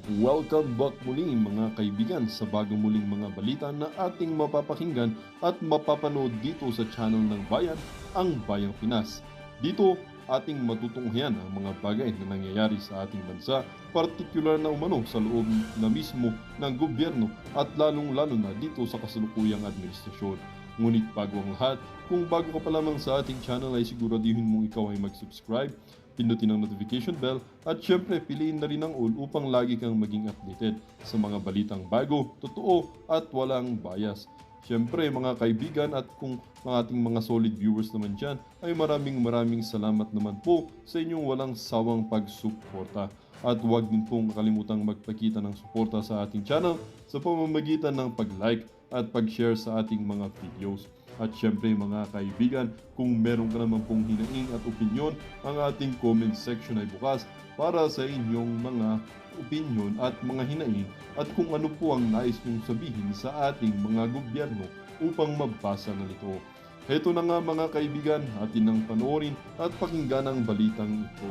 Welcome back muli mga kaibigan sa bagong muling mga balita na ating mapapakinggan at mapapanood dito sa channel ng Bayan, ang Bayang Pinas. Dito, ating matutunghayan ang mga bagay na nangyayari sa ating bansa, partikular na umano sa loob na mismo ng gobyerno at lalong-lalo na dito sa kasalukuyang administrasyon. Ngunit bago ang lahat, kung bago ka pa lamang sa ating channel ay siguraduhin mong ikaw ay mag-subscribe, pindutin ang notification bell at syempre piliin na rin ang all upang lagi kang maging updated sa mga balitang bago, totoo at walang bias. Syempre mga kaibigan at kung mga ating mga solid viewers naman dyan ay maraming salamat naman po sa inyong walang sawang pagsuporta. At huwag din pong kalimutang magpakita ng suporta sa ating channel sa pamamagitan ng pag-like at pag-share sa ating mga videos. At syempre mga kaibigan, kung meron ka naman pong hinaing at opinyon, ang ating comment section ay bukas para sa inyong mga opinyon at mga hinaing at kung ano po ang nais nyong sabihin sa ating mga gobyerno upang mabasa na nito. Heto na nga mga kaibigan, atin nang panoorin at pakinggan ang balitang ito.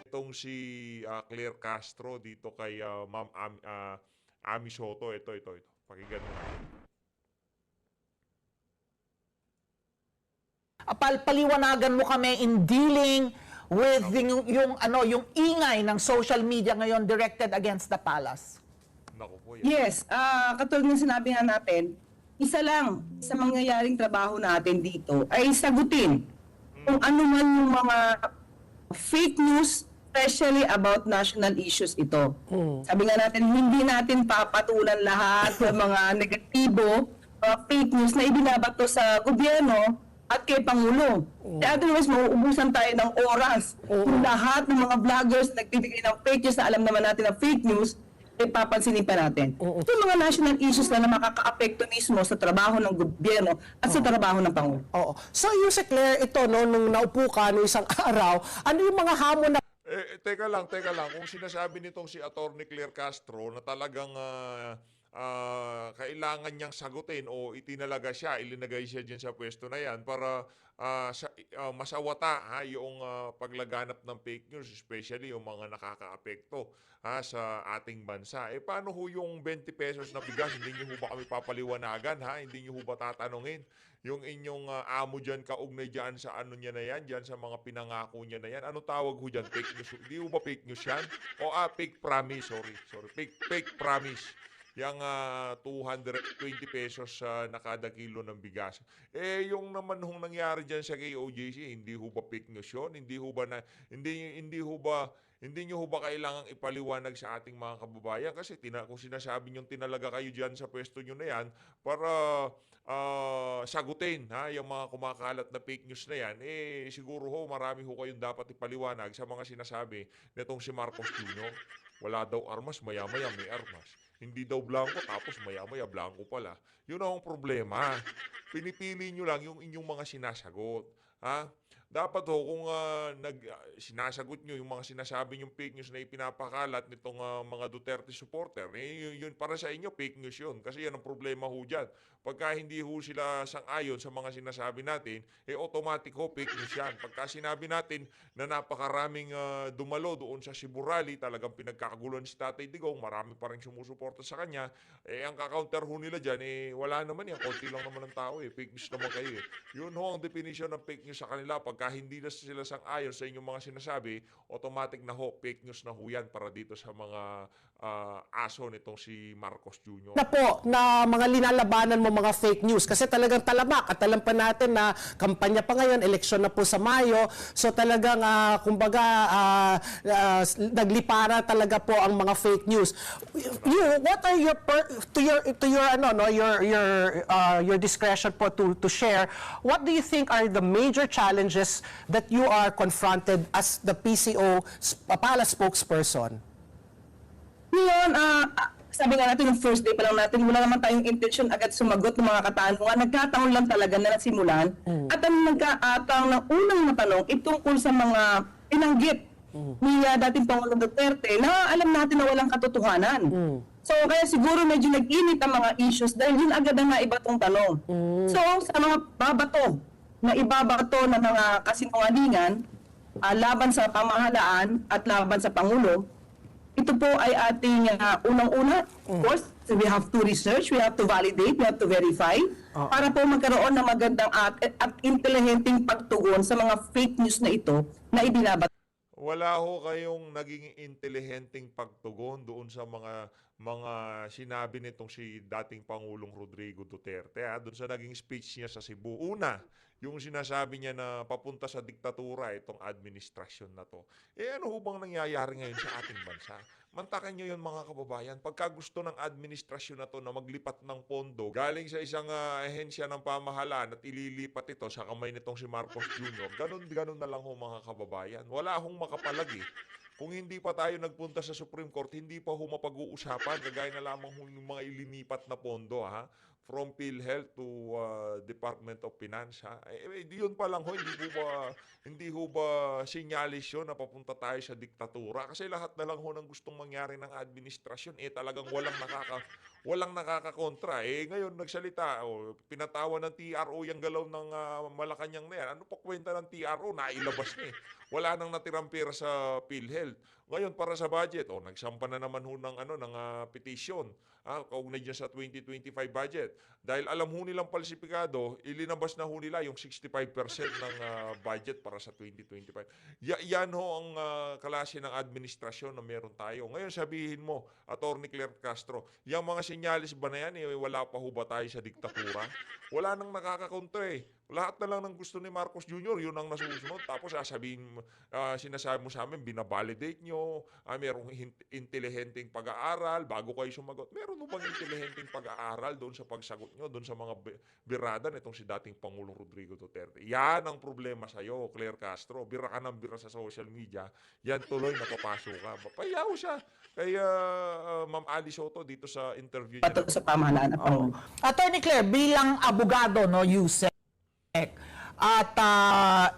Itong si Claire Castro dito kay Ma'am Ami Soto. Ito. Pakinggan mo natin. Paliwanagan mo kami in dealing with yung ingay ng social media ngayon directed against the palace. Naku po yan. Yes, katulad ng sinabi nga natin, isa lang sa mangyayaring trabaho natin dito ay sagutin kung ano man yung mga fake news, especially about national issues ito. Sabi nga natin, hindi natin papatulan lahat ng mga negatibo, fake news na ibinabato sa gobyerno at kay Pangulo. Otherwise, mauubusan tayo ng oras. Kung lahat ng mga vloggers nagbibigay ng fake news na alam naman natin na fake news, ay papansinin pa natin. Ito yung mga national issues na makaka-apekto mismo sa trabaho ng gobyerno at sa trabaho ng Pangulo. Oo. So, yung si Claire, ito, no, nung naupo ka no isang araw, ano yung mga hamon na Teka lang. Kung sinasabi nitong si Attorney Claire Castro na talagang kailangan niyang sagutin o itinalaga siya, ilinagay siya dyan sa pwesto na yan para masawata yung paglaganap ng fake news, especially yung mga nakakaapekto sa ating bansa. Paano ho yung 20 pesos na bigas? Hindi niyo ho ba kami papaliwanagan? Hindi niyo ho ba tatanungin? Yung inyong amo dyan, kaugnay dyan sa ano niya na yan, dyan sa mga pinangako niya na yan. Ano tawag ho dyan? Fake news. Hindi ho ba fake news yan? O fake promise, sorry. Fake promise. Yung 220 pesos na kada kilo ng bigas. Yung naman hong nangyari dyan sa KOJC, hindi ho ba fake news yun? Hindi niyo ho ba kailangang ipaliwanag sa ating mga kababayan? Kasi kung sinasabi nyo tinalaga kayo dyan sa pwesto nyo na yan para sagutin yung mga kumakalat na fake news na yan, siguro ho marami ho kayong dapat ipaliwanag sa mga sinasabi nitong si Marcos Jr. Wala daw armas, maya-maya may armas. Hindi daw blanco, tapos maya-maya blanco pala. Yun ang problema. Pinipili nyo lang yung inyong mga sinasagot. Dapat ho, kung sinasagot nyo yung mga sinasabi yung fake news na ipinapakalat nitong mga Duterte supporter, yun para sa inyo, fake news yun. Kasi yan ang problema ho dyan. Pagka hindi ho sila sang-ayon sa mga sinasabi natin, automatic ho, fake news yan. Pagka sinabi natin na napakaraming dumalo doon sa Cebu Rally, talagang pinagkakagulan si Tatay Digong, marami pa rin sumusuporta sa kanya, ang kaka-counter ho nila dyan, wala naman yan, konti lang naman ang tao, fake news naman kayo. Yun ho ang definition ng fake news sa kanila. Pagka hindi na sila sang-ayon sa inyong mga sinasabi, automatic na ho, fake news na ho yan para dito sa mga aso nitong si Marcos Jr. po na mga linalabanan mo mga fake news? Kasi talagang talamak at alam pa natin na kampanya pa ngayon, eleksyon na po sa Mayo. So talagang naglipara talaga po ang mga fake news. What are your discretion po to share? What do you think are the major challenges that you are confronted as the PCO palace spokesperson? Ngayon, sabi nga natin, yung first day pa lang natin, wala naman tayong intention agad sumagot ng mga katanungan. Nagkataon lang talaga na nasimulan. At ang nagkaatang ng unang natanong, itungkol sa mga pinanggit ni dating Pangulong Duterte na alam natin na walang katotohanan. So kaya siguro medyo nag-init ang mga issues dahil yun agad ang naibatong tanong. So sa mga ibabato na mga kasinungalingan, laban sa pamahalaan at laban sa Pangulo, ito po ay ating unang-una. Of course, we have to research, we have to validate, we have to verify para po magkaroon ng magandang at intelihenteng pagtugon sa mga fake news na ito na ibinabato. Wala ho kayong naging intelihenteng pagtugon doon sa mga sinabi nitong si dating Pangulong Rodrigo Duterte, doon sa naging speech niya sa Cebu. Una, yung sinasabi niya na papunta sa diktatura itong administrasyon na to. Ano ho bang nangyayari ngayon sa ating bansa? Mantakan nyo yun mga kababayan. Pagka gusto ng administrasyon na to na maglipat ng pondo galing sa isang ahensya ng pamahalaan at ililipat ito sa kamay nitong si Marcos Jr., ganun na lang ho mga kababayan. Wala hong makapalagi. Kung hindi pa tayo nagpunta sa Supreme Court, hindi pa ho mapag-uusapan, kagaya na lamang ho yung mga ilinipat na pondo, from PhilHealth to Department of Finance. Yun pa lang ho, hindi ho ba sinyalis yun na papunta tayo sa diktatura? Kasi lahat na lang ho ng gustong mangyari ng administrasyon, talagang walang nakakakontra. Ngayon nagsalita, pinatawa ng TRO yung galaw ng Malacanang na yan. Ano pa kwenta ng TRO? Nailabas na Wala nang natirang pera sa PhilHealth. Ngayon para sa budget, nagsampa na naman ho ng petition, kaugnay dyan sa 2025 budget. Dahil alam ho nilang falsifikado, ilinabas na ho nila yung 65% ng budget para sa 2025. Yan ho ang klase ng administrasyon na meron tayo. Ngayon sabihin mo, Atty. Claire Castro, yung mga sinyalis ba na yan, wala pa ho ba tayo sa diktatura? Wala nang nakakakontra Lahat na lang ng gusto ni Marcos Jr., yun ang nasusunod. Tapos sinasabi mo sa amin, binabalidate nyo, merong intelihenteng pag-aaral bago kayo sumagot. Meron mo bang intelihenteng pag-aaral doon sa pagsagot nyo, doon sa mga birada nitong si dating Pangulong Rodrigo Duterte? Yan ang problema sa'yo, Claire Castro. Bira ka ng bira sa social media, yan tuloy napapasok ka. Payaw siya. Kaya Ma'am Ali Soto dito sa interview niya. Sa pamahalaan at Pangulo. Attorney Claire, bilang abogado, Yusek, at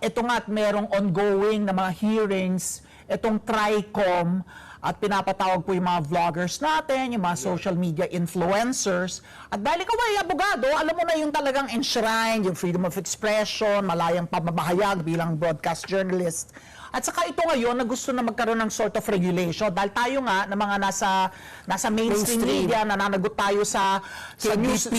ito nga't merong ongoing na mga hearings, itong TRICOM, at pinapatawag po yung mga vloggers natin, yung mga social media influencers. At dahil ikaw ay abogado, alam mo na yung talagang enshrined, yung freedom of expression, malayang pamamahayag bilang broadcast journalist. At saka ito ngayon na gusto na magkaroon ng sort of regulation dahil tayo nga na mga nasa mainstream media, nananagot tayo sa news,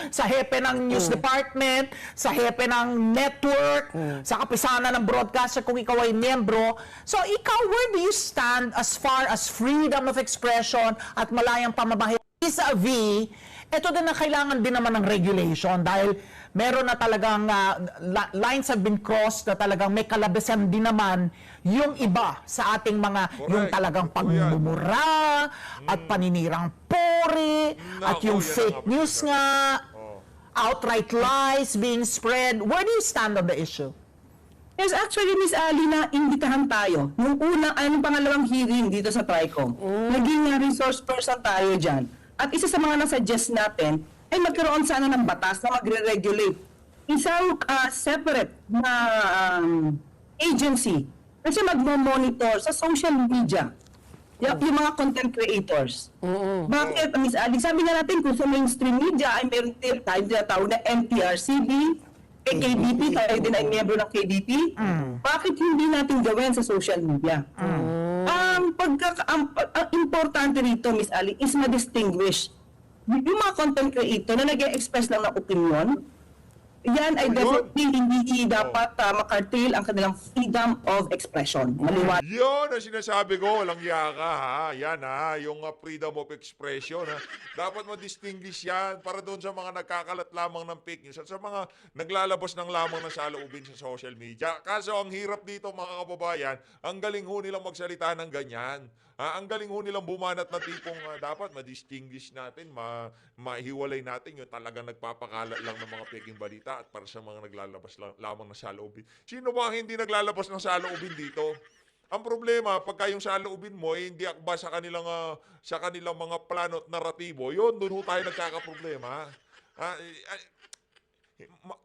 sa hepe ng news department, sa hepe ng network, sa kapisanan ng broadcaster kung ikaw ay miyembro. So ikaw, where do you stand as far as freedom of expression at malayang pamamahayag vis-a-vis ito din na kailangan din naman ng regulation dahil meron na talagang lines have been crossed na talagang may kalabasan din naman yung iba sa ating mga yung talagang pagmumura at paninirang puri at yung fake news nga, outright lies being spread. Where do you stand on the issue? Yes, actually, Miss Ali, na imbitahan tayo. Nung pangalawang hearing dito sa TRICOM, naging resource person tayo dyan. At isa sa mga nasuggest natin ay magkaroon sana ng batas na magre-regulate isang separate na agency kasi magmo-monitor sa social media yung mga content creators. Bakit, Miss Ali? Sabi nga natin kung sa mainstream media ay meron tayo tinatawag na NTRCB, KDP, tayo din ay miyembro ng KDP. Bakit hindi natin gawin sa social media? Ang importante rito, Miss Ali, is ma-distinguish yung mga content creator na nag-express lang ng opinion. Yan ay definitely hindi dapat makartil ang kanilang freedom of expression. Maliwanag. Yun ang sinasabi ko, walang yaka Yan yung freedom of expression Dapat ma-distinguish yan para doon sa mga nagkakalat lamang ng fake news at sa mga naglalabas ng lamang ng saloobin sa social media. Kaso ang hirap dito mga kababayan, ang galing ho nilang magsalita ng ganyan. Ang galing ho nilang bumanat na tipong dapat ma-distinguish natin, mahiwalay natin yung talagang nagpapakalat lang ng mga peking balita at para sa mga naglalabas lamang ng saloobin. Sino ba ang hindi naglalabas ng saloobin dito? Ang problema, pagka yung saloobin mo, hindi akba sa kanilang mga plano at naratibo, yun, doon ho tayo nagkakaproblema.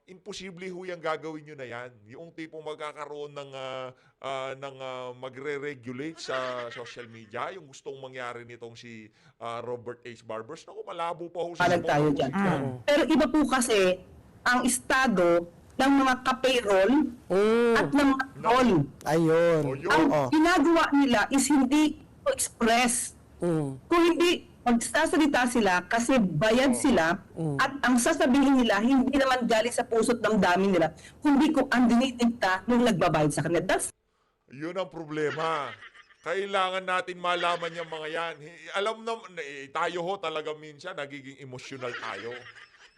Imposible ho yung gagawin nyo na yan. Yung tipong magkakaroon ng magre-regulate sa social media, yung gustong mangyari nitong si Robert H. Barbers, naku, malabo pa ho Palag tayo dyan. Pero iba po kasi ang estado ng mga ka-payroll at ng mga toll. Ayun. O, yun. Ang ginagawa nila is hindi to express. Kung hindi, magsasalita sila kasi bayad sila at ang sasabihin nila hindi naman galing sa puso't damdamin nila kundi kung ang dinidigta nung nagbabayad sa kanila. That's Yun ang problema. Kailangan natin malaman yung mga yan. Alam naman, tayo ho talaga minsan nagiging emotional tayo.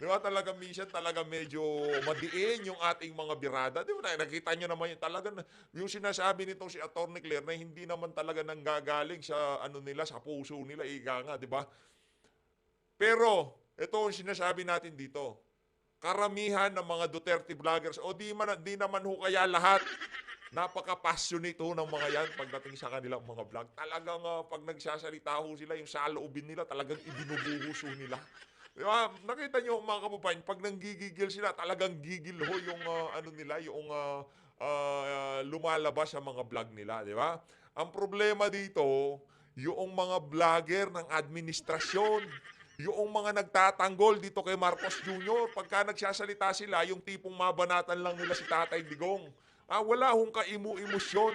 Di ba talaga minsan talaga medyo madiin yung ating mga birada. Di ba nakita nyo naman yung talaga yung sinasabi nitong si Atty. Claire na hindi naman talaga nanggagaling sa ano nila, sa puso nila, ika nga, di ba? Pero ito ang sinasabi natin dito. Karamihan ng mga Duterte vloggers o di naman ho kaya lahat napaka-passionate ho ng mga yan pagdating sa kanilang mga vlog. Talagang pag nagsasalita ho sila, yung saloobin nila talagang ibinubuhos ho nila. Diba? Nakita nyo mga kababayan, pag nanggigigil sila, talagang gigil ho yung lumalabas sa mga vlog nila, di ba? Ang problema dito, yung mga vlogger ng administrasyon, yung mga nagtatanggol dito kay Marcos Jr., pagka nagsasalita sila, yung tipong mabanatan lang nila si Tatay Digong. Wala hong kaimu-emosyon.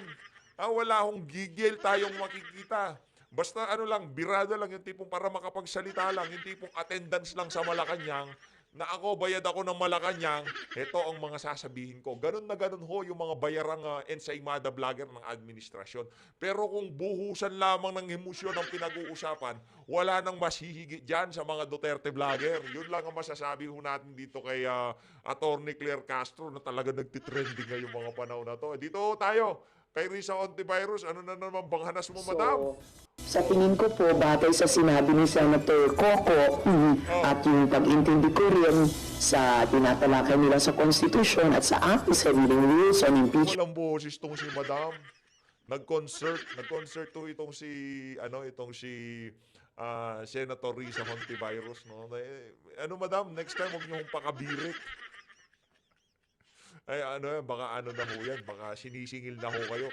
Wala hong gigil tayong makikita. Basta ano lang, birada lang yung tipong para makapagsalita lang, yung tipong attendance lang sa Malacanang, na ako, bayad ako ng Malacanang, ito ang mga sasabihin ko. Ganun na ganun ho yung mga bayarang ensaymada vlogger ng administrasyon. Pero kung buhusan lamang ng emosyon ang pinag-uusapan, wala nang masihigit dyan sa mga Duterte vlogger. Yun lang ang masasabi ho natin dito kay Atty. Claire Castro na talaga nagtitrending ngayong mga panahon na to. Dito tayo. Kay Risa Hontiveros, ano na naman bang hanas mo, madam? Sa tingin ko po, batay sa sinabi ni Senator Coco at yung pag-intindi ko rin sa tinatalakay nila sa Constitution at sa ating sariling rules on impeachment. Walang boses tong si madam. Nag-concert to itong si Senator Risa Hontiveros, no? Madam, next time huwag niyo hong pakabirit. Ay baka na ho yan, baka sinisingil na ho kayo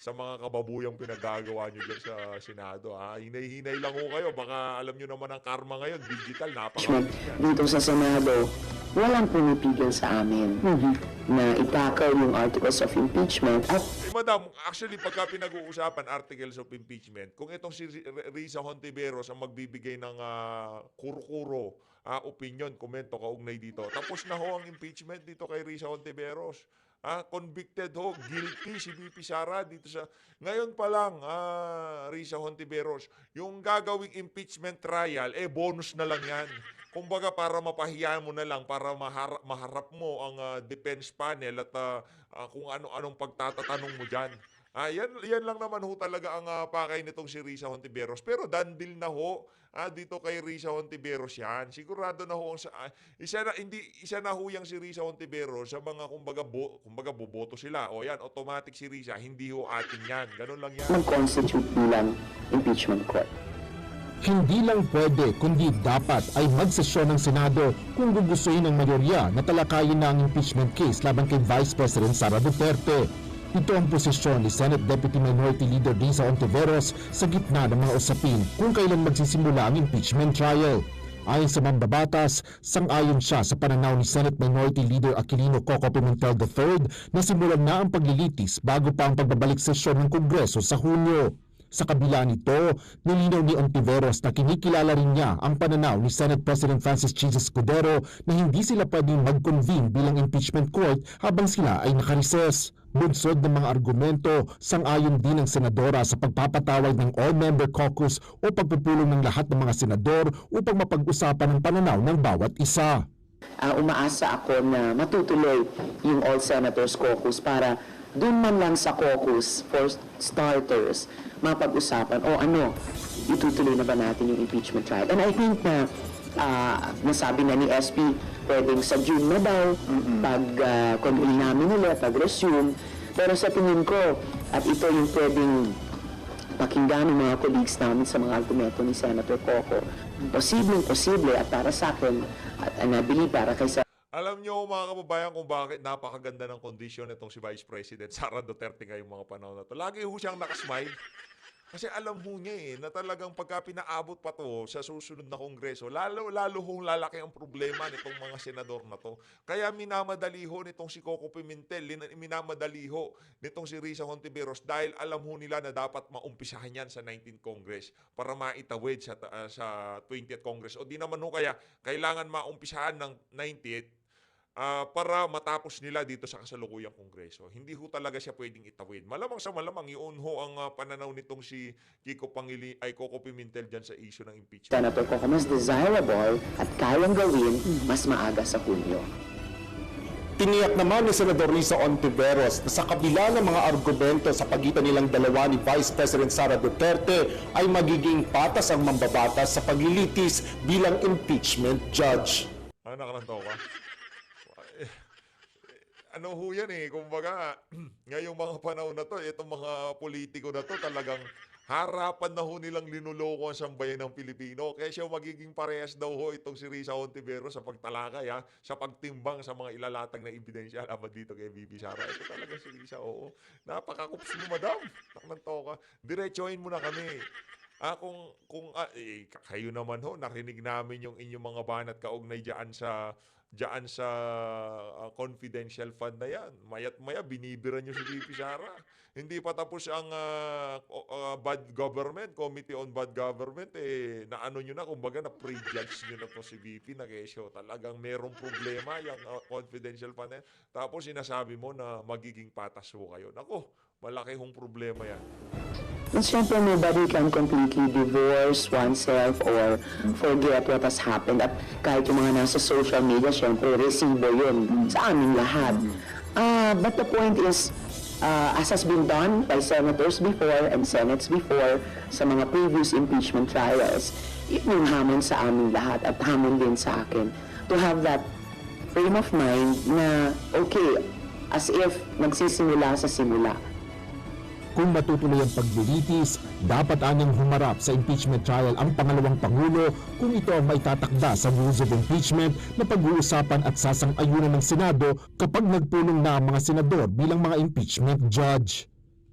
sa mga kababuyang pinagagawa nyo dyan sa Senado. Hinay-hinay lang ho kayo, baka alam nyo naman ang karma ngayon, digital, napakabilis yan. Dito sa Senado, walang pumipigil sa amin na itakal yung articles of impeachment at Madam, actually pagka pinag-uusapan articles of impeachment, kung itong si Risa Hontiveros ang magbibigay ng kuro-kuro, opinion, komento, kaugnay dito. Tapos na ho ang impeachment dito kay Risa Hontiveros. Convicted ho, guilty si VP Sara dito sa... Ngayon pa lang, Risa Hontiveros, yung gagawing impeachment trial, bonus na lang yan. Kumbaga para mapahiya mo na lang, para maharap mo ang defense panel at kung ano-anong pagtatatanong mo dyan. Yan lang naman ho talaga ang pakay nitong si Risa Hontiveros. Pero dandil na ho dito kay Risa Hontiveros yan. Sigurado na ho isa na ho yang si Risa Hontiveros sa mga kumbaga boboto sila. O yan, automatic si Risa, hindi ho atin yan. Ganun lang yan. mag-constitute bilang impeachment court. Hindi lang pwede kundi dapat ay magsesyon ng Senado kung gugustuhin ng mayorya na talakayin na ang impeachment case laban kay Vice President Sara Duterte. Ito ang posisyon ni Senate Deputy Minority Leader Risa Hontiveros sa gitna ng mga usapin kung kailan magsisimula ang impeachment trial. Ayon sa mambabatas, sang-ayon siya sa pananaw ni Senate Minority Leader Aquilino Coco Pimentel III na simulan na ang paglilitis bago pa ang pagbabalik sesyon ng Kongreso sa Hunyo. Sa kabila nito, nilinaw ni Hontiveros na kinikilala rin niya ang pananaw ni Senate President Francis Chis Escudero na hindi sila pwedeng mag-convene bilang impeachment court habang sila ay nakarises. Bunsod ng mga argumento, sang-ayon din ng senadora sa pagpapatawag ng all-member caucus o pagpupulong ng lahat ng mga senador upang mapag-usapan ang pananaw ng bawat isa. Umaasa ako na matutuloy yung all senators caucus para dun man lang sa caucus for starters mapag-usapan itutuloy na ba natin yung impeachment trial. And I think na nasabi na ni SP pwedeng sa June na daw pag convene namin nila, pag-resume. Pero sa tingin ko, at ito yung pwedeng pakinggan ng mga colleagues namin sa mga argumento ni Senator Coco, posible at para sa akin, at I believe para kay Alam nyo mga kababayan kung bakit napakaganda ng kondisyon itong si Vice President Sara Duterte ngayong mga panahon na to. Lagi ho siyang nakasmile. Kasi alam ho niya na talagang pagka pinaabot pa to sa susunod na kongreso, lalo hong lalaki ang problema nitong mga senador na to. Kaya minamadali ho nitong si Coco Pimentel, minamadali ho nitong si Risa Hontiveros dahil alam ho nila na dapat maumpisahan yan sa 19th Congress para maitawid sa 20th Congress. O di naman ho kaya kailangan maumpisahan ng 90th para matapos nila dito sa kasalukuyang kongreso. Hindi ho talaga siya pwedeng itawid. Malamang sa malamang, yun ho ang pananaw nitong si Coco Pimentel dyan sa issue ng impeachment. Senator Coco, mas desirable at kayang gawin mas maaga sa Hunyo. Tiniyak naman ni Senador Risa Hontiveros na sa kabila ng mga argumento sa pagitan nilang dalawa ni Vice President Sara Duterte ay magiging patas ang mambabatas sa paglilitis bilang impeachment judge. Nakalantaw ka? Ano ho yan kumbaga, ngayong mga panahon na to, itong mga politiko na to talagang harapan na ho nilang linuloko ang sambayan ng Pilipino. Kaya siya magiging parehas daw ho itong si Risa Hontiveros sa pagtalakay, sa pagtimbang sa mga ilalatag na ebidensya laban dito kay VP Sara. Ito talaga si Risa, oo. Napakakups mo, madam. Nakalantaw ka. Diretsohin mo na kami. Kayo naman ho, narinig namin yung inyong mga banat kaugnay dyan sa confidential fund na yan. Mayat maya, binibira nyo si VP Sara. Hindi pa tapos ang bad government, Committee on Bad Government, naano nyo na, kumbaga na prejudge nyo na to si VP na kesyo. Talagang merong problema yung confidential fund na yan. Tapos sinasabi mo na magiging patas ho kayo. Naku, malaki hong problema yan. And syempre, nobody can completely divorce oneself or forget what has happened. At kahit yung mga nasa social media, syempre, resibo yun sa aming lahat. But the point is, as has been done by senators before and senates before sa mga previous impeachment trials, yun yung hamon sa aming lahat at hamon din sa akin. To have that frame of mind na, okay, as if nagsisimula sa simula. Kung matutuloy ang paglilitis, dapat anyang humarap sa impeachment trial ang pangalawang Pangulo kung ito ang maitatakda sa rules of impeachment na pag-uusapan at sasang-ayunan ng Senado kapag nagpulong na ang mga senador bilang mga impeachment judge.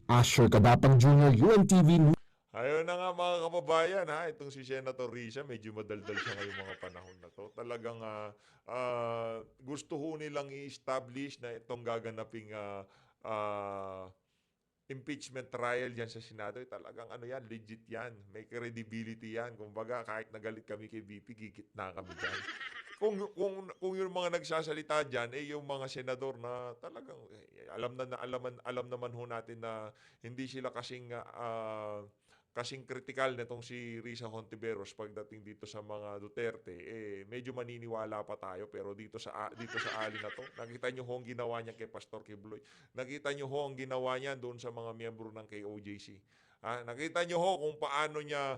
Asher Kadapang Jr., UNTV News. Ayun na nga mga kababayan, itong si Senator Risa, medyo madaldal siya ngayong mga panahon na to. Talagang gusto ho nilang i-establish na itong gaganaping impeachment trial yan sa Senado, talagang legit yan. May credibility yan. Kumbaga, kahit nagalit kami kay VP, gigit na kami dyan. Kung yung mga nagsasalita dyan, yung mga senador na talagang, alam naman ho natin na hindi sila kasing kritikal nitong si Risa Hontiveros pagdating dito sa mga Duterte, medyo maniniwala pa tayo, pero dito sa alin na to, nakita nyo ho ang ginawa niya kay Pastor Quibloy. Nakita nyo ho ang ginawa niya doon sa mga miyembro ng KOJC. Nakita nyo ho kung paano niya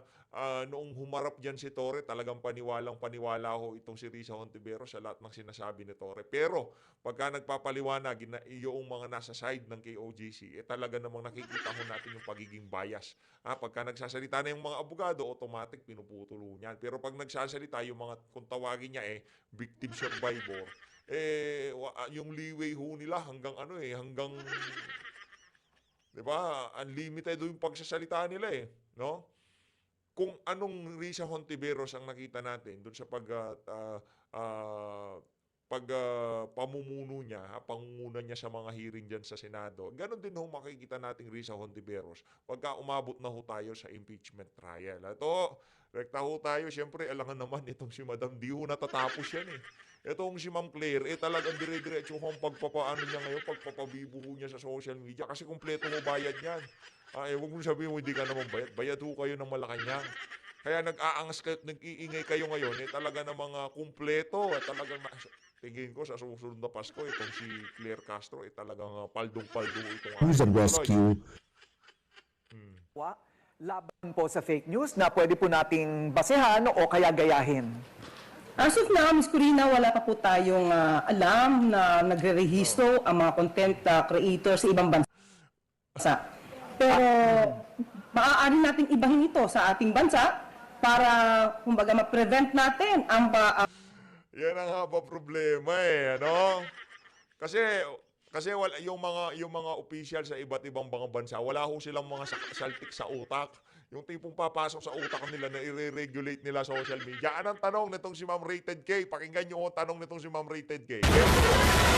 noong humarap dyan si Torre, talagang paniwala ho itong si Risa Hontiveros sa lahat ng sinasabi ni Torre. Pero pagka nagpapaliwanag yung mga nasa side ng KOJC, talaga namang nakikita ho natin yung pagiging bias. Pagka nagsasalita na yung mga abogado, automatic pinuputulo niyan. Pero pag nagsasalita yung mga, kung tawagin niya victim survivor, yung leeway ho nila hanggang hanggang, di ba, unlimited yung pagsasalita nila no? Kung anong Risa Hontiveros ang nakita natin doon sa pamumuno niya, pangunguna niya sa mga hearing dyan sa Senado, ganon din ho makikita nating Risa Hontiveros pagka umabot na ho tayo sa impeachment trial. Ito, rekta ho tayo, siyempre, alangan naman itong si Madam, di ho natatapos yan Itong si Ma'am Claire, talagang dire-diretso ang pagpapaano niya ngayon, pagpapabibuho niya sa social media kasi kumpleto mo bayad yan. Huwag mong sabihin mo hindi ka naman bayad. Bayad ho kayo ng Malacanang. Kaya nag-aangas kayo, nag-iingay kayo ngayon, talaga ng mga kumpleto. Talagang tingin ko sa susunod na Pasko, itong si Claire Castro, talagang paldong-paldong itong News and Rescue. Laban po sa fake news na pwede po nating basehan o kaya gayahin. As of now, Ms. Corina, wala pa po tayong alam na nagre-rehistro ang mga content creators sa ibang bansa. Pero maaari nating ibahin ito sa ating bansa para kumbaga ma-prevent natin ang Yan ang haba problema eh, ano? Kasi wala yung mga official sa iba't ibang mga bansa, wala ho silang mga saltik sa utak. Yung tipong papasok sa utak nila na i-regulate nila social media. Anong tanong nitong si Ma'am Rated K? Pakinggan niyo ang tanong nitong si Ma'am Rated K.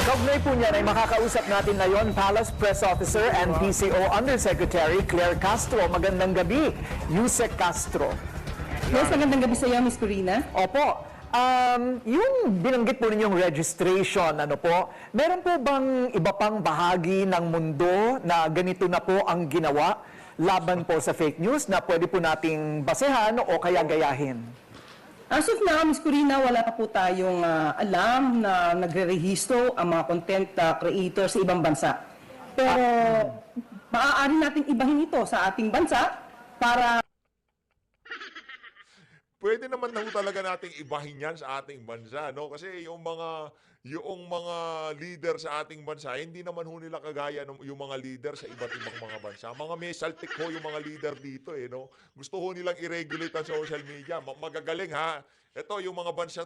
Kaugnay po niyan ay makakausap natin ngayon Palace Press Officer and PCO Undersecretary Claire Castro. Magandang gabi, Yusek Castro. Yes, magandang gabi sa iyo, Ms. Corina. Opo. Yung binanggit po ninyong registration, ano po, meron po bang iba pang bahagi ng mundo na ganito na po ang ginawa laban po sa fake news na pwede po nating basehan o kaya gayahin? As of now, Ms. Corina, wala pa po tayong alam na nagre-rehistro ang mga content creators sa ibang bansa. Pero maaari nating ibahin ito sa ating bansa para Pwede naman na ho talaga nating ibahin yan sa ating bansa, no? Kasi yung mga leader sa ating bansa, hindi naman ho nila kagaya ng yung mga leader sa iba't ibang mga bansa. Mga may saltik ho yung mga leader dito, eh, no? Gusto ho nilang i-regulate ang social media. Magagaling, ha? Ito, yung mga bansa,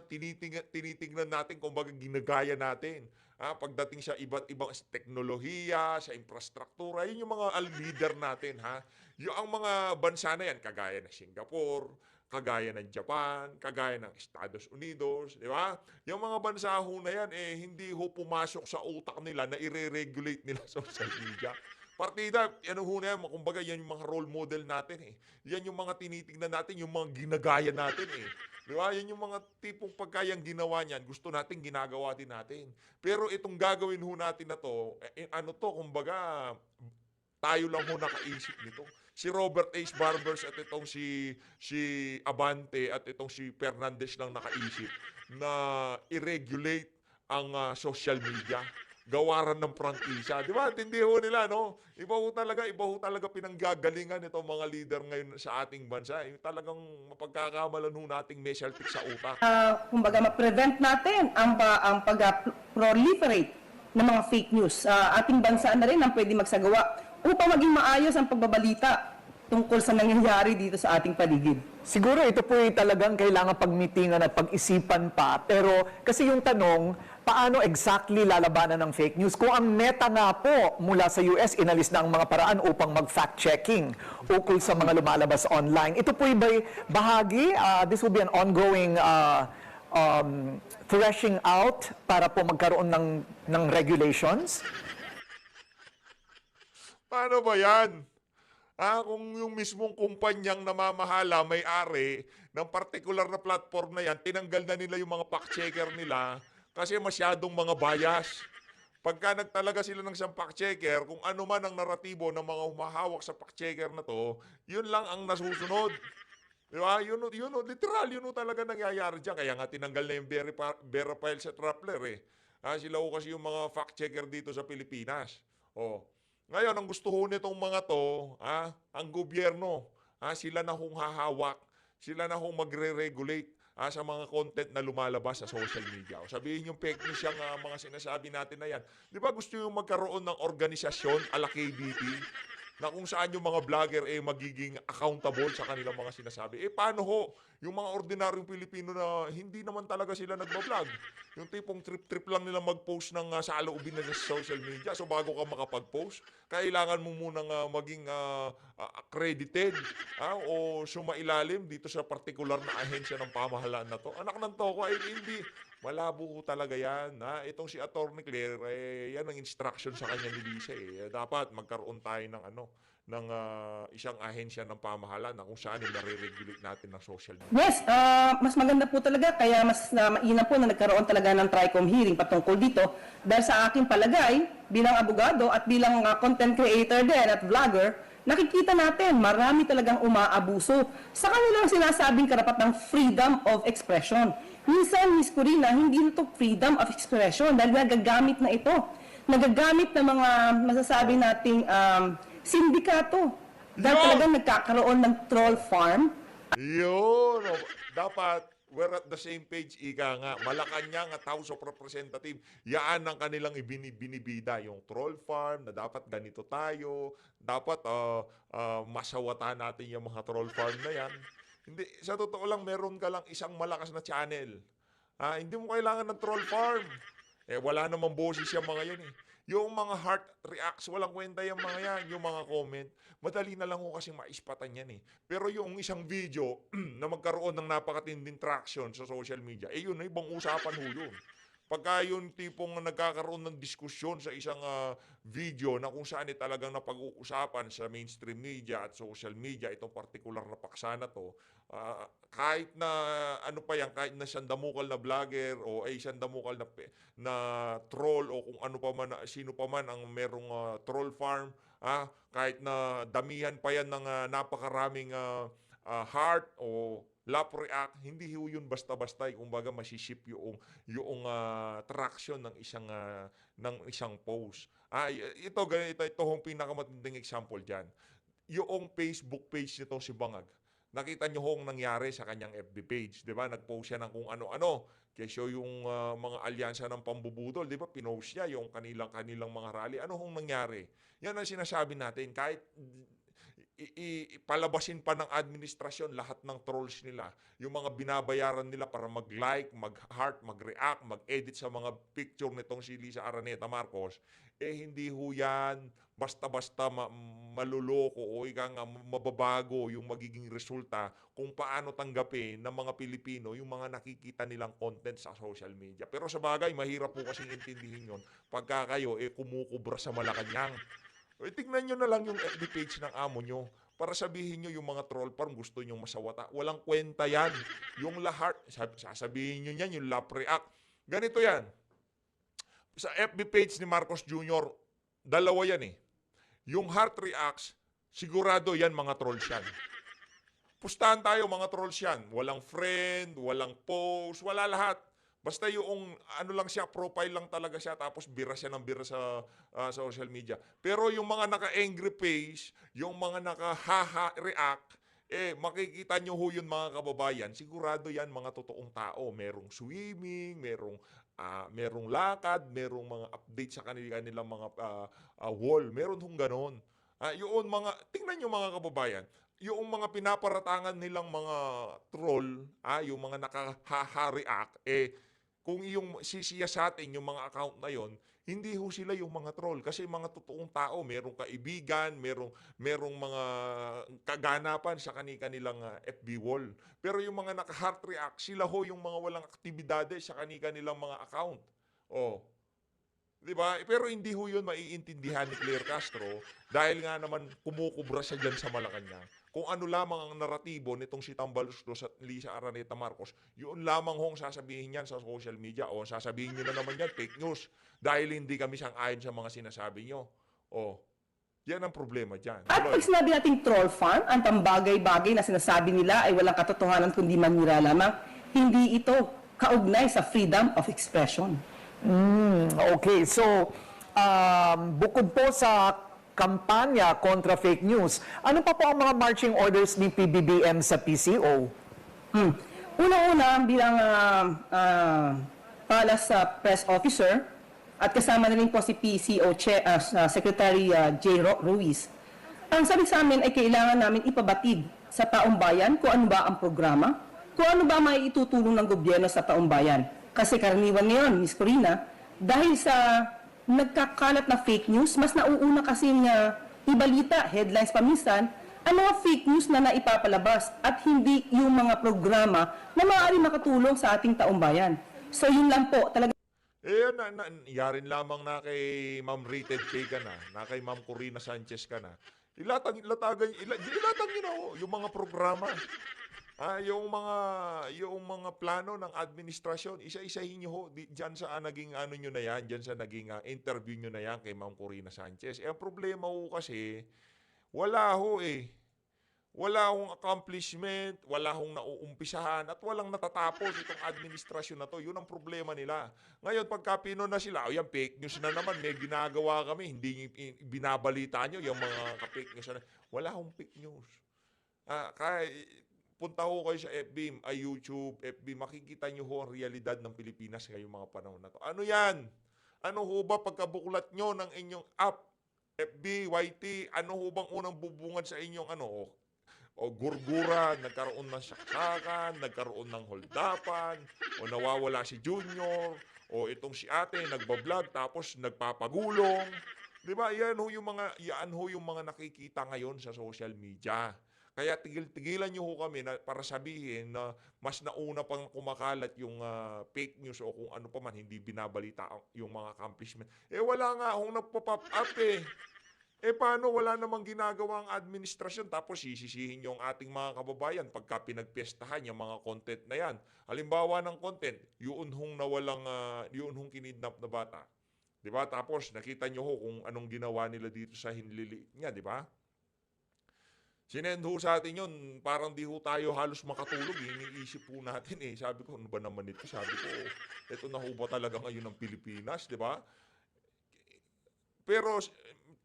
tinitingnan natin kung baga ginagaya natin. Pagdating sa iba't ibang teknolohiya, sa infrastruktura, yun yung mga leader natin, ha? Yung ang mga bansa na yan, kagaya ng Singapore, kagaya ng Japan, kagaya ng Estados Unidos, di ba? Yung mga bansa ho na yan, hindi ho pumasok sa utak nila na i-regulate nila social media. Partida, ano ho na yan, kumbaga yan yung mga role model natin eh. Yan yung mga tinitingnan natin, yung mga ginagaya natin eh. Di ba? Yan yung mga tipong pagkayang ginawa niyan, gusto natin, ginagawa din natin. Pero itong gagawin ho natin na to, kumbaga, tayo lang ho nakaisip nito. Si Robert H. Barbers at itong si Abante at itong si Fernandez lang nakaisip na i-regulate ang social media. Gawaran ng prangkisa. Di ba? Hindi ho nila, no? Iba ho talaga pinanggagalingan itong mga leader ngayon sa ating bansa. Talagang mapagkakamalan ho nating may saltik sa utak. kumbaga ma-prevent natin ang pag-proliferate ng mga fake news. Ating bansa na rin ang pwede magsagawa upang maging maayos ang pagbabalita tungkol sa nangyayari dito sa ating paligid. Siguro ito po ay talagang kailangan pagmitingan at pag-isipan pa. Pero kasi yung tanong, paano exactly lalabanan ng fake news? Kung ang Meta nga po mula sa US inalis na ang mga paraan upang mag-fact-checking ukol sa mga lumalabas online. Ito po ay bahagi, this will be an ongoing threshing out para po magkaroon ng regulations. Paano ba yan? Kung yung mismong kumpanyang namamahala, may-ari ng particular na platform na yan, tinanggal na nila yung mga fact-checker nila kasi masyadong mga bias. Pagka nagtalaga sila ng isang fact-checker, kung ano man ang naratibo ng mga humahawak sa fact-checker na to, yun lang ang nasusunod. Diba? Literal, yun talaga nangyayari dyan. Kaya nga tinanggal na yung Verifile sa Rappler eh. Sila ho kasi yung mga fact-checker dito sa Pilipinas. Ngayon, ang gusto ho nitong mga to, ang gobyerno, sila na hong hahawak, sila na hong magre-regulate sa mga content na lumalabas sa social media. O sabihin yung fake news yung mga sinasabi natin na yan. Di ba gusto yung magkaroon ng organisasyon ala KBP na kung saan yung mga vlogger magiging accountable sa kanilang mga sinasabi? Paano ho? Yung mga ordinaryong Pilipino na hindi naman talaga sila nagbablog. Yung tipong trip-trip lang nila mag-post ng saloobin na sa social media. So bago ka makapag-post, kailangan mo munang maging accredited o sumailalim dito sa particular na ahensya ng pamahalaan na to. Anak ng toko ay hindi. Malabo ho talaga yan. Itong si Atty. Claire, yan ang instruction sa kanya ni Lisa. Dapat magkaroon tayo ng isang ahensya ng pamahalaan na kung saan nare-regulate natin ng social media. Yes, mas maganda po talaga, kaya mas mainam po na nagkaroon talaga ng TRICOM hearing patungkol dito. Dahil sa aking palagay, bilang abogado at bilang content creator din at vlogger, nakikita natin marami talagang umaabuso sa kanilang sinasabing karapatang freedom of expression. Minsan, Ms. Corina, hindi ito freedom of expression dahil nagagamit na ito. Nagagamit ng mga masasabi nating sindikato. Dahil talagang nagkakaroon ng troll farm. Yun! Dapat we're at the same page, ika nga. Malacanang at House of Representative, yaan ang kanilang binibida. Yung troll farm, na dapat ganito tayo, dapat masawatan natin yung mga troll farm na yan. Hindi, sa totoo lang, meron ka lang isang malakas na channel. Hindi mo kailangan ng troll farm. Wala namang boses yung mga yan eh. Yung mga heart reacts, walang kwenta yung mga yan, yung mga comment. Madali na lang ho kasi maispatan yan eh. Pero yung isang video na magkaroon ng napakatinding traction sa social media, yun na ibang usapan ho yun. Pagka yung tipong nagkakaroon ng diskusyon sa isang video na kung saan talagang napag-uusapan sa mainstream media at social media, itong particular na paksa na to, kahit na ano pa yan, kahit na siyang na vlogger o siyang na troll o kung ano pa man, sino pa man ang merong troll farm, kahit na damihan pa yan ng napakaraming heart o lap react, hindi ho yun basta-basta, kumbaga masiship yung traction ng isang post. Ito hong pinakamatinding example diyan. Yung Facebook page nitong si Bangag. Nakita niyo hong nangyari sa kanyang FB page, 'di ba? Nag-post siya ng kung ano-ano. Kesyo yung mga alyansa ng pambubudol, 'di ba? Pinost niya yung kanilang mga rally. Ano hong nangyari? Yan ang sinasabi natin, kahit palabasin pa ng administrasyon lahat ng trolls nila, yung mga binabayaran nila para mag-like, mag-heart, mag-react, mag-edit sa mga picture nitong si Lisa Araneta Marcos, hindi ho yan basta-basta maluloko o mababago yung magiging resulta kung paano tanggapin ng mga Pilipino yung mga nakikita nilang content sa social media. Pero sa bagay, mahirap po kasing intindihin yun pagka kayo kumukubra sa Malacanang. Tignan nyo na lang yung FB page ng amo nyo para sabihin nyo yung mga troll farm gusto nyo masawata. Walang kwenta yan. Yung lahat, sasabihin nyo yan, yung lap react. Ganito yan. Sa FB page ni Marcos Jr., dalawa yan eh. Yung heart reacts, sigurado yan mga trolls yan. Pustahan tayo mga trolls yan. Walang friend, walang post, wala lahat. Basta yung ano lang siya, profile lang talaga siya, tapos bira siya ng bira sa social media. Pero yung mga naka-angry face, yung mga naka-haha react, makikita nyo ho yun mga kababayan, sigurado yan mga totoong tao. Merong swimming, merong lakad, merong mga update sa kanilang mga wall. Meron hong ganon. Yung mga, tingnan nyo mga kababayan, yung mga pinaparatangan nilang mga troll, yung mga naka-haha react, kung yung sisiyasatin yung mga account na yon, hindi ho sila yung mga troll. Kasi mga totoong tao, merong kaibigan, merong mga kaganapan sa kanilang FB wall. Pero yung mga naka-heart react, sila ho yung mga walang aktibidades sa kanilang mga account. Diba? Pero hindi ho yun maiintindihan ni Claire Castro dahil nga naman kumukubra siya dyan sa Malacanang. Kung ano lamang ang naratibo nitong si Tambaloslos at Lisa Araneta Marcos, yun lamang hong sasabihin yan sa social media o sasabihin nyo na naman yan, fake news, dahil hindi kami sang-ayon sa mga sinasabi nyo. Yan ang problema dyan. At pag sinabi nating troll farm, ang tambagay-bagay na sinasabi nila ay walang katotohanan kundi manira lamang, hindi ito kaugnay sa freedom of expression. Okay, so bukod po sa kampanya kontra fake news, ano pa po ang mga marching orders ni PBBM sa PCO? Una-una, bilang palas sa press officer, at kasama na rin po si PCO Secretary J. Ruiz, ang sabi sa amin ay kailangan namin ipabatid sa taong bayan kung ano ba ang programa, kung ano ba may itutulong ng gobyerno sa taong bayan. Kasi karaniwan ngayon, Ms. Corina, dahil sa nagkakalat na fake news, mas nauuna kasi nga ibalita, headlines paminsan, ang mga fake news na naipapalabas at hindi yung mga programa na maaari makatulong sa ating taong bayan. So yun lang po, talaga. Yarin lamang na kay Ma'am Rated K ka na kay Ma'am Corina Sanchez ka na. Ilatag nyo na yung mga programa. Yung mga plano ng administrasyon, isa-isahin nyo ho diyan sa naging ano nyo na yan, diyan sa naging interview nyo na yan kay Ma'am Corina Sanchez. Ang problema ho kasi, wala hong accomplishment, wala hong nauumpisahan, at walang natatapos itong administrasyon na to. Yun ang problema nila. Ngayon, pagka pino na sila, yan, fake news na naman, may ginagawa kami, hindi binabalita nyo yung mga fake news na. Wala hong fake news. punta ho kayo sa FB, ay YouTube, FB, makikita nyo ho ang realidad ng Pilipinas ngayong mga panahon na to. Ano yan? Ano ho ba pagkabuklat nyo ng inyong app, FB, YT, ano ho bang unang bubungad sa inyong ano? O gurgura, nagkaroon ng saksakan, nagkaroon ng holdapan, o nawawala si Junior, o itong si ate nagbablog tapos nagpapagulong. 'Di ba? Yan ho yung mga nakikita ngayon sa social media. Kaya tigil-tigilan niyo ho kami na para sabihin na mas nauna pang kumakalat yung fake news o kung ano pa man hindi binabalita yung mga accomplishment. Wala nga hong nagpo-pop up eh. Paano wala namang ginagawa ang administrasyon tapos sisisihin yung ating mga kababayan pagka pinagpiestahan yung mga content na yan. Halimbawa ng content, yun hong yun hong kinidnap na bata. 'Di ba? Tapos nakita nyo ho kung anong ginawa nila dito sa hinlili niya, 'di ba? Sinend ho sa atin yun, parang di ho tayo halos makatulog. Iniisip po natin eh. Sabi ko, ano ba naman ito? Sabi ko, ito na ho ba talaga ngayon ng Pilipinas, 'di ba? Pero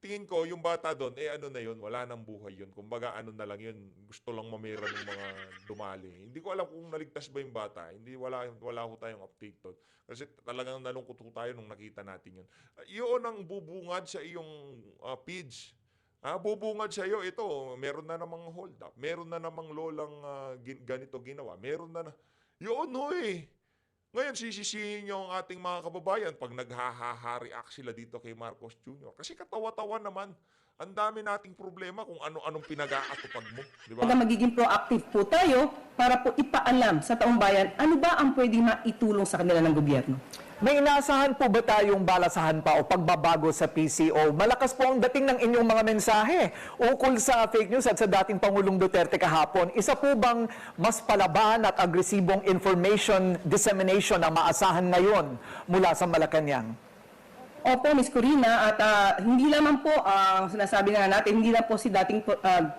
tingin ko, yung bata doon, ano na yun, wala nang buhay yun. Kumbaga, ano na lang yun, gusto lang mamera ng mga dumali. Hindi ko alam kung naligtas ba yung bata. Wala ho tayong update doon. Kasi talagang nalungkot ho tayo nung nakita natin yun. Yun ang bubungad sa iyong feeds. Bubungad sa iyo, ito, meron na namang hold up. Meron na namang lolang ganito ginawa. Meron na. Yun ho eh. Ngayon, sisisihin nyo ang ating mga kababayan pag naghaha-react sila dito kay Marcos Jr. Kasi katawa-tawa naman. Ang dami nating problema kung ano-anong pinag-aatupag mo. Di ba? Magiging proactive po tayo para po ipaalam sa taong bayan ano ba ang pwedeng maitulong sa kanila ng gobyerno. May inaasahan po ba tayong balasahan pa o pagbabago sa PCO? Malakas po ang dating ng inyong mga mensahe ukol sa fake news at sa dating Pangulong Duterte kahapon. Isa po bang mas palaban at agresibong information dissemination ang maasahan ngayon mula sa Malacanang? Opo, Ms. Corina, at hindi naman po ang sinasabi nga natin, hindi na po si dating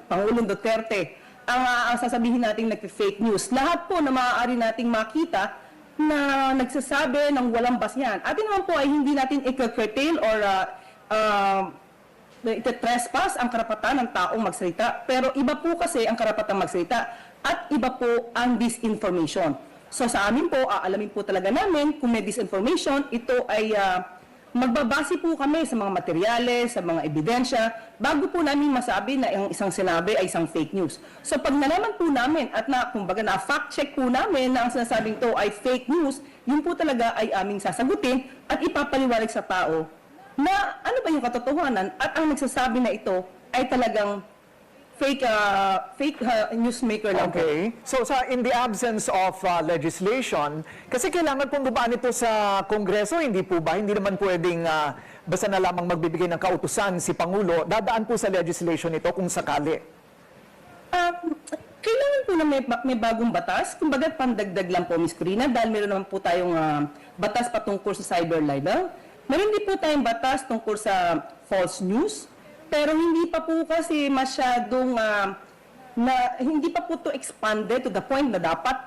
Pangulong Duterte ang sasabihin natin nag-fake news. Lahat po na maaari nating makita na nagsasabi ng walang basyan. Atin naman po ay hindi natin i-curtail or ite-trespass ang karapatan ng taong magsalita. Pero iba po kasi ang karapatang magsalita at iba po ang disinformation. So sa amin po, aalamin po talaga namin kung may disinformation, ito ay magbabase po kami sa mga materyales, sa mga ebidensya, bago po namin masabi na ang isang sinabi ay isang fake news. So pag nalaman po namin at kumbaga na-fact check po namin na ang sinasabing to ay fake news, yun po talaga ay aming sasagutin at ipapaliwanag sa tao na ano ba yung katotohanan at ang nagsasabi na ito ay talagang fake newsmaker lang po. Okay. So in the absence of legislation, kasi kailangan pong dumaan ito sa Kongreso, hindi po ba? Hindi naman pwedeng basta na lamang magbibigay ng kautusan si Pangulo. Dadaan po sa legislation ito kung sakali. Kailangan po na may bagong batas. Kumbaga, pandagdag lang po, Ms. Corina, dahil meron naman po tayong batas patungkol sa cyber libel. Meron din po tayong batas tungkol sa false news. Pero hindi pa po kasi masyadong, hindi pa po to expanded to the point na dapat,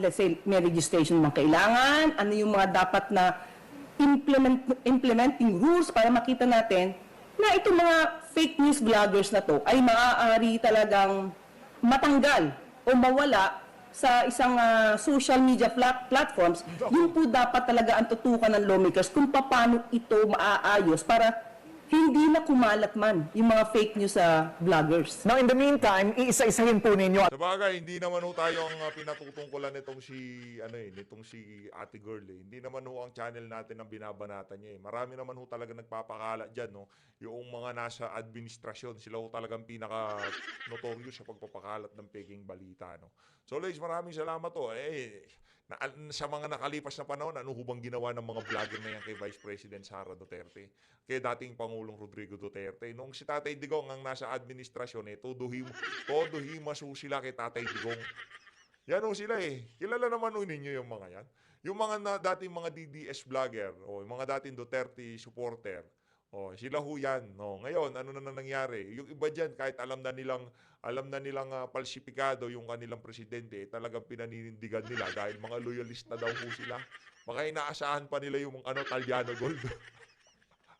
let's say, may registration mga kailangan, ano yung mga dapat na implementing rules para makita natin na itong mga fake news vloggers na to ay maaari talagang matanggal o mawala sa isang social media platforms. Yun po dapat talaga ang tutukan ng lawmakers kung paano ito maaayos para hindi na kumalat man yung mga fake news sa vloggers. Now, in the meantime, iisa-isahin po ninyo. Sabagay, hindi naman ho tayo ang pinatutungkulan nitong si Ate Girl eh. Hindi naman ho ang channel natin ang binabanatan niya eh. Marami naman ho talaga nagpapakala diyan, no. Yung mga nasa administrasyon, sila ho talagang pinaka-notorious sa pagpapakalat ng peking balita, no. So, ladies, maraming salamat ho. Sa mga nakalipas na panahon, ano hubang ginawa ng mga vlogger na yan kay Vice President Sara Duterte, kay dating Pangulong Rodrigo Duterte? Nung si Tatay Digong ang nasa administrasyon, todo himas ho sila kay Tatay Digong. Yan ho sila eh. Kilala naman ho ninyo yung mga yan. Yung mga dating mga DDS vlogger, o yung mga dating Duterte supporter, sila ho yan. No. Ngayon, ano na nangyari? Yung iba dyan, kahit alam na nilang palsipikado yung kanilang presidente, talagang pinaninindigan nila dahil mga loyalista daw ho sila. Baka inaasahan pa nila yung Talyano Gold.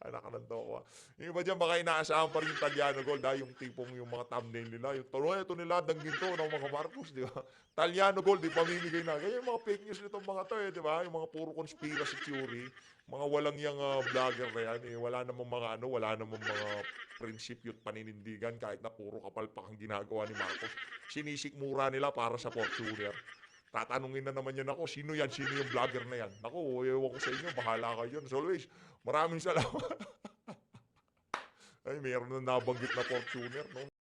Anak ng towa. Yung iba dyan, baka inaasahan pa rin yung Talyano Gold, yung tipong yung mga thumbnail nila, yung tuloy, ito nila, ginto ng mga Marcos, di ba? Talyano Gold, ipamimigay na. Ganyan yung mga fake news nitong mga to, di ba? Yung mga puro conspiracy theory, mga walang yung vlogger na yan, wala namang mga wala namang mga prinsipyo at paninindigan, kahit na puro kapalpak ang ginagawa ni Marcos. Sinisikmura nila para sa Fortuner. Tatanungin na naman yan ako, sino yan? Sino yung vlogger na yan? Naku, ewan ko sa inyo, bahala kayo. As always, maraming salamat. Ay, meron na nabanggit na Fortuner, no?